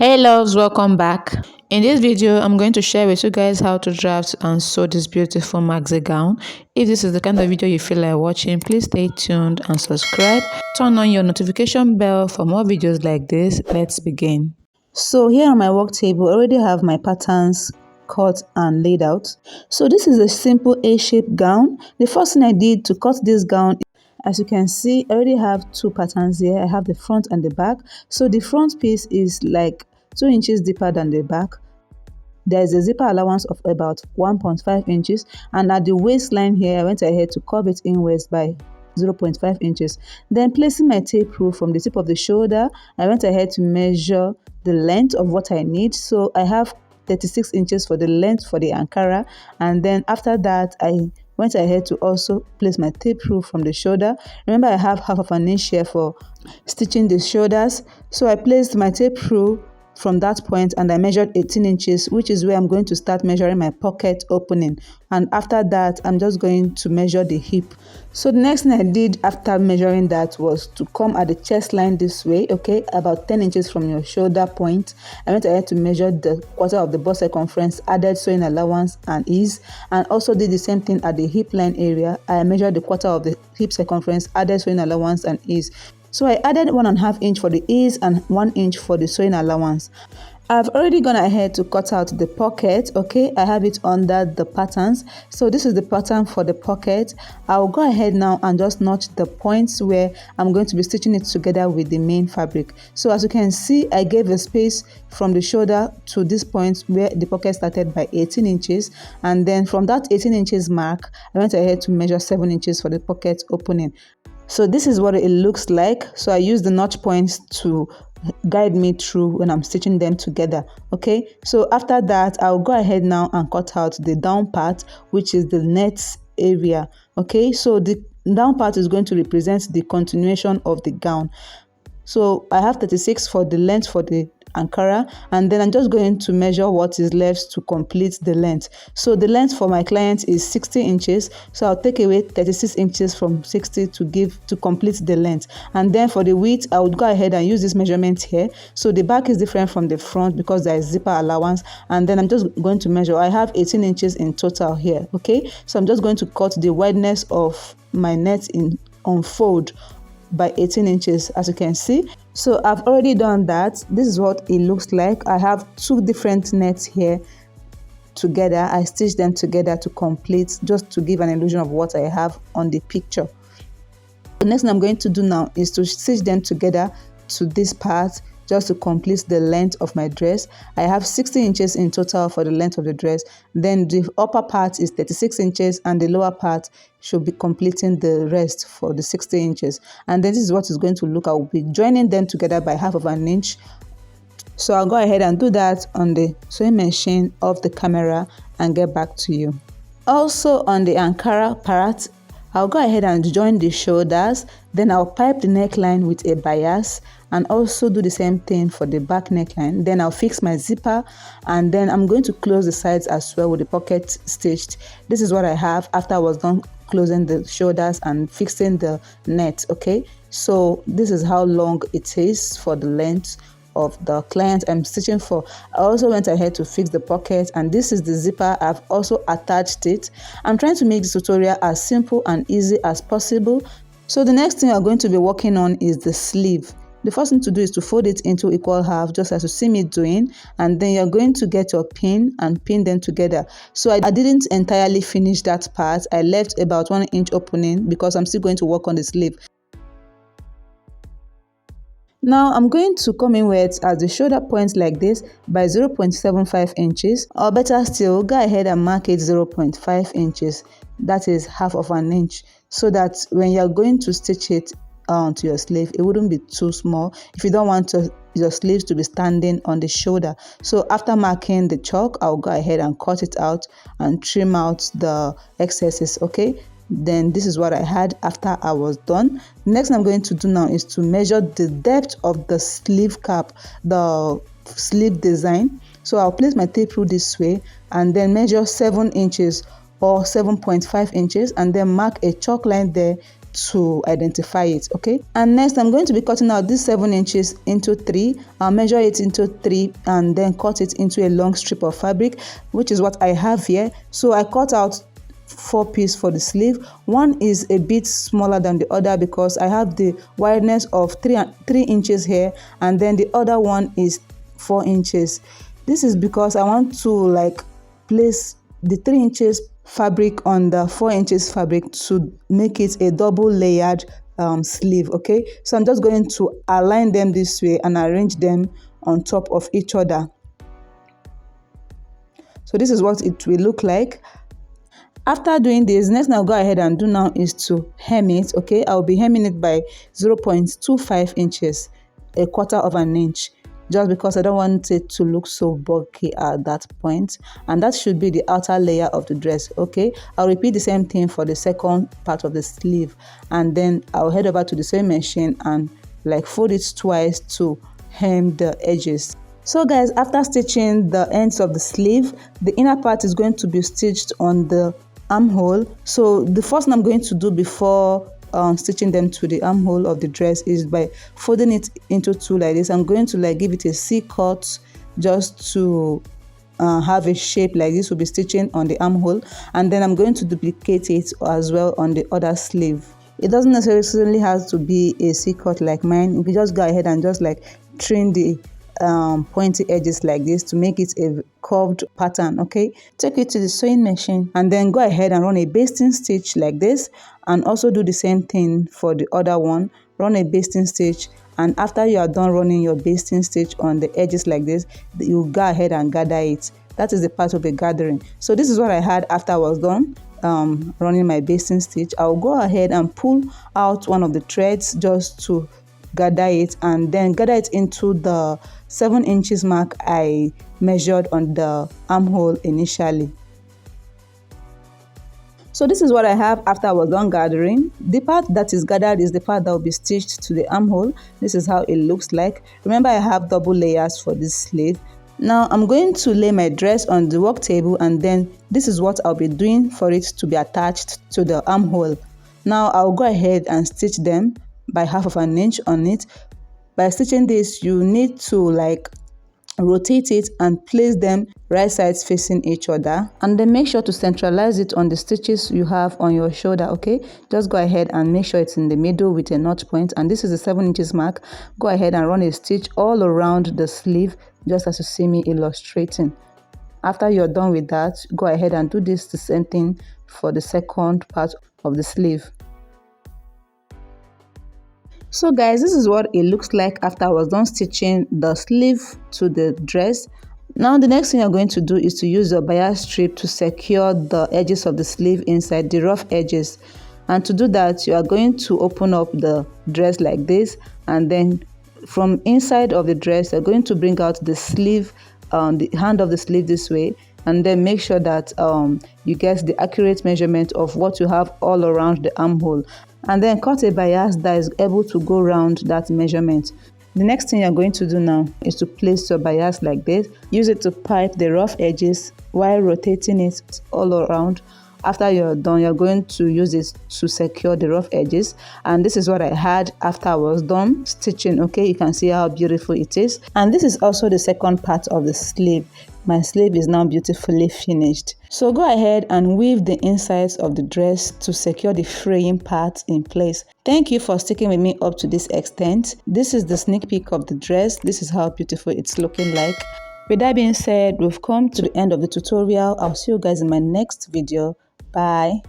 Hey loves, welcome back. In this video, I'm going to share with you guys how to draft and sew this beautiful maxi gown. If this is the kind of video you feel like watching, please stay tuned and subscribe. Turn on your notification bell for more videos like this. Let's begin. So here on my work table, I already have my patterns cut and laid out. So this is a simple A-shaped gown. The first thing I did to cut this gown, as you can see, I already have two patterns here. I have the front and the back. So the front piece is like 2 inches deeper than the back. There is a zipper allowance of about 1.5 inches, and at the waistline here I went ahead to curve it inwards by 0.5 inches. Then placing my tape rule from the tip of the shoulder, I went ahead to measure the length of what I need. So I have 36 inches for the length for the Ankara, and then after that I went ahead to also place my tape rule from the shoulder. Remember, I have half of an inch here for stitching the shoulders, so I placed my tape rule from that point and I measured 18 inches, which is where I'm going to start measuring my pocket opening. And after that, I'm just going to measure the hip. So the next thing I did after measuring that was to come at the chest line this way, okay, about 10 inches from your shoulder point. I went ahead to measure the quarter of the bust circumference, added sewing allowance and ease, and also did the same thing at the hip line area. I measured the quarter of the hip circumference, added sewing allowance and ease. So I added 1.5 inch for the ease and 1 inch for the sewing allowance. I've already gone ahead to cut out the pocket, okay. I have it under the patterns. So this is the pattern for the pocket. I'll go ahead now and just notch the points where I'm going to be stitching it together with the main fabric. So as you can see, I gave a space from the shoulder to this point where the pocket started by 18 inches. And then from that 18 inches mark, I went ahead to measure 7 inches for the pocket opening. So this is what it looks like. So I use the notch points to guide me through when I'm stitching them together, okay. So after that, I'll go ahead now and cut out the down part, which is the net area, okay. So the down part is going to represent the continuation of the gown. So I have 36 for the length for the Ankara, and then I'm just going to measure what is left to complete the length. So the length for my client is 60 inches, so I'll take away 36 inches from 60 to complete the length. And then for the width, I would go ahead and use this measurement here. So the back is different from the front because there is zipper allowance, and then I'm just going to measure. I have 18 inches in total here, okay. So I'm just going to cut the wideness of my net in unfold by 18 inches, as you can see. So I've already done that. This is what it looks like. I have two different nets here together. I stitched them together to complete, just to give an illusion of what I have on the picture. The next thing I'm going to do now is to stitch them together to this part, just to complete the length of my dress. I have 60 inches in total for the length of the dress. Then the upper part is 36 inches and the lower part should be completing the rest for the 60 inches. And then this is what it's going to look. I will be joining them together by half of an inch. So I'll go ahead and do that on the sewing machine of the camera and get back to you. Also on the Ankara part, I'll go ahead and join the shoulders, then I'll pipe the neckline with a bias and also do the same thing for the back neckline. Then I'll fix my zipper, and then I'm going to close the sides as well with the pocket stitched. This is what I have after I was done closing the shoulders and fixing the net, okay. So this is how long it is for the length of the client I'm stitching for. I also went ahead to fix the pocket, and this is the zipper. I've also attached it. I'm trying to make this tutorial as simple and easy as possible. So the next thing I'm going to be working on is the sleeve. The first thing to do is to fold it into equal half, just as you see me doing, and then you're going to get your pin and pin them together. So I didn't entirely finish that part. I left about 1 inch opening because I'm still going to work on the sleeve. Now I'm going to come inwards at the shoulder point like this by 0.75 inches, or better still, go ahead and mark it 0.5 inches. That is half of an inch, so that when you're going to stitch it onto your sleeve, it wouldn't be too small if you don't want your sleeves to be standing on the shoulder. So after marking the chalk, I'll go ahead and cut it out and trim out the excesses, okay. Then this is what I had after I was done. The next thing I'm going to do now is to measure the depth of the sleeve cap, the sleeve design. So I'll place my tape rule this way and then measure 7 inches or 7.5 inches, and then mark a chalk line there to identify it. Okay, and next I'm going to be cutting out this 7 inches into 3. I'll measure it into 3 and then cut it into a long strip of fabric, which is what I have here. So I cut out 4 pieces for the sleeve. One is a bit smaller than the other because I have the wideness of 3 inches here, and then the other one is 4 inches. This is because I want to like place the 3 inches fabric on the 4 inches fabric to make it a double layered sleeve. Okay, so I'm just going to align them this way and arrange them on top of each other. So this is what it will look like. After doing this, next thing I'll go ahead and do now is to hem it. Okay, I'll be hemming it by 0.25 inches, a quarter of an inch, just because I don't want it to look so bulky at that point. And that should be the outer layer of the dress. Okay, I'll repeat the same thing for the second part of the sleeve, and then I'll head over to the sewing machine and like fold it twice to hem the edges. So guys, after stitching the ends of the sleeve, the inner part is going to be stitched on the armhole. So the first thing I'm going to do before stitching them to the armhole of the dress is by folding it into 2 like this. I'm going to like give it a C-cut just to have a shape like this. Will be stitching on the armhole, and then I'm going to duplicate it as well on the other sleeve. It doesn't necessarily have to be a C-cut like mine. You can just go ahead and just like trim the pointy edges like this to make it a curved pattern. Okay, take it to the sewing machine and then go ahead and run a basting stitch like this, and also do the same thing for the other one. Run a basting stitch, and after you are done running your basting stitch on the edges like this, you go ahead and gather it. That is the part of the gathering. So this is what I had after I was done running my basting stitch. I'll go ahead and pull out one of the threads just to gather it, and then gather it into the 7 inches mark I measured on the armhole initially. So this is what I have after I was done gathering. The part that is gathered is the part that will be stitched to the armhole. This is how it looks like. Remember, I have double layers for this sleeve. Now I'm going to lay my dress on the work table, and then this is what I'll be doing for it to be attached to the armhole. Now I'll go ahead and stitch them by half of an inch on it. By stitching this, you need to like rotate it and place them right sides facing each other, and then make sure to centralize it on the stitches you have on your shoulder. Okay, just go ahead and make sure it's in the middle with a notch point, and this is the 7 inches mark. Go ahead and run a stitch all around the sleeve, just as you see me illustrating. After you're done with that, go ahead and do the same thing for the second part of the sleeve. So guys, this is what it looks like after I was done stitching the sleeve to the dress. Now the next thing you're going to do is to use your bias strip to secure the edges of the sleeve inside, the rough edges. And to do that, you are going to open up the dress like this, and then from inside of the dress, you're going to bring out the sleeve, the hand of the sleeve this way, and then make sure that you get the accurate measurement of what you have all around the armhole, and then cut a bias that is able to go around that measurement. The next thing you're going to do now is to place your bias like this. Use it to pipe the rough edges while rotating it all around. After you're done, you're going to use it to secure the rough edges, and this is what I had after I was done stitching. Okay, you can see how beautiful it is. And this is also the second part of the sleeve. My sleeve is now beautifully finished. So go ahead and weave the insides of the dress to secure the fraying part in place. Thank you for sticking with me up to this extent. This is the sneak peek of the dress. This is how beautiful it's looking like. With that being said, we've come to the end of the tutorial. I'll see you guys in my next video. Bye.